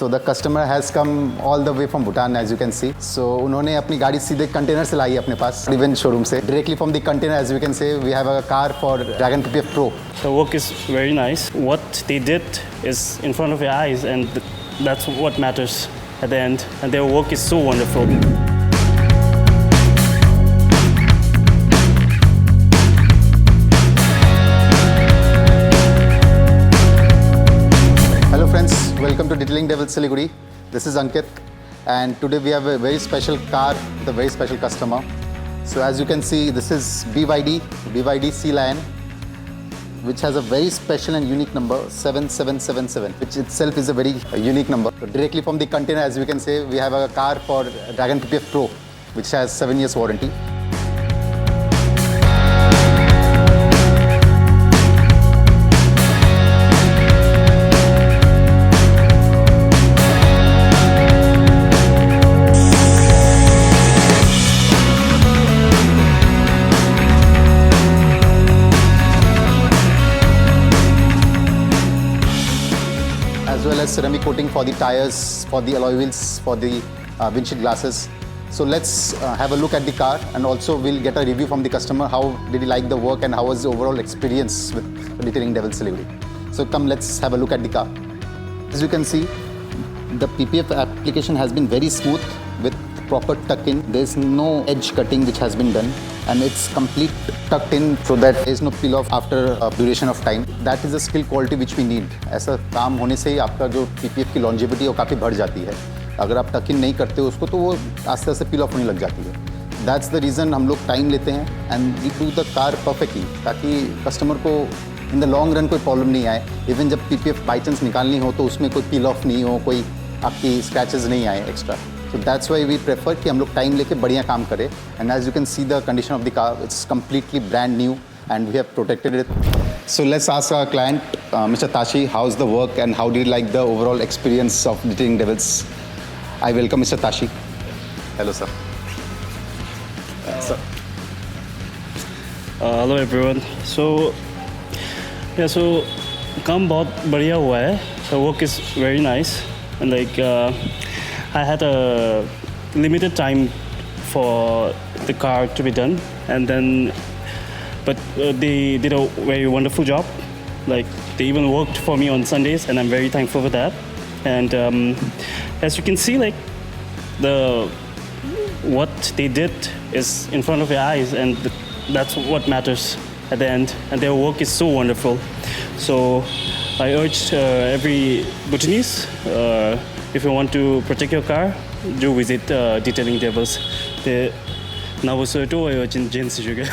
So the customer has come all the way from Bhutan, as you can see. So उन्होंने अपनी गाड़ी सीधे container से लाई है अपने पास, इवेंट शोरूम से. Directly from the container, as you can say, we have a car for Dragon PPF Pro. The work is very nice. What they did is in front of your eyes, and that's what matters at the end. And their work is so wonderful. Hello friends, welcome to Detailing Devils Siliguri. This is Ankit, and today we have a very special car with a very special customer. So as you can see, this is BYD Sea Lion, which has a very special and unique number 7777, which itself is a very unique number. So directly from the container, as we can say, we have a car for Dragon PPF Pro, which has 7 years warranty. As well as ceramic coating for the tires, for the alloy wheels, for the windshield glasses. So let's have a look at the car, and also we'll get a review from the customer. How did he like the work and how was the overall experience with Detailing Devils Siliguri. So come, let's have a look at the car. As you can see, the PPF application has been very smooth with proper tuck-in. There's no edge cutting which has been done, and it's complete tucked in so that there's no peel off after a duration of time. That is the skill quality which we need. ऐसा काम होने से ही आपका जो PPF की longevity है वो काफ़ी बढ़ जाती है. अगर आप tuck in नहीं करते हो उसको तो वो आस्ते आस्ते peel off होने लग जाती है. That's the reason हम लोग टाइम लेते हैं and we do the car perfectly, ताकि कस्टमर को in the long run कोई प्रॉब्लम नहीं आए. इवन जब PPF बाई चांस निकालनी हो तो उसमें कोई peel off नहीं हो, कोई आपकी स्क्रैचेस नहीं आए extra. So that's why we prefer कि हम लोग टाइम लेके बढ़िया काम करें. And as you can see the condition of the car, it's completely brand new and we have protected it. So let's ask our client, Mr. Tashi, how's the work and how did you like the overall experience of Detailing Devils? I welcome Mr. Tashi. Hello, sir. Hello everyone. So काम बहुत बढ़िया हुआ है. The work is very nice, and I had a limited time for the car to be done, but they did a very wonderful job. They even worked for me on Sundays, and I'm very thankful for that. And as you can see, what they did is in front of your eyes, and that's what matters at the end. And their work is so wonderful. So I urge every Bhutanese, if you want to protect your car, do visit Detailing Devils. The now was to urgent gens juga.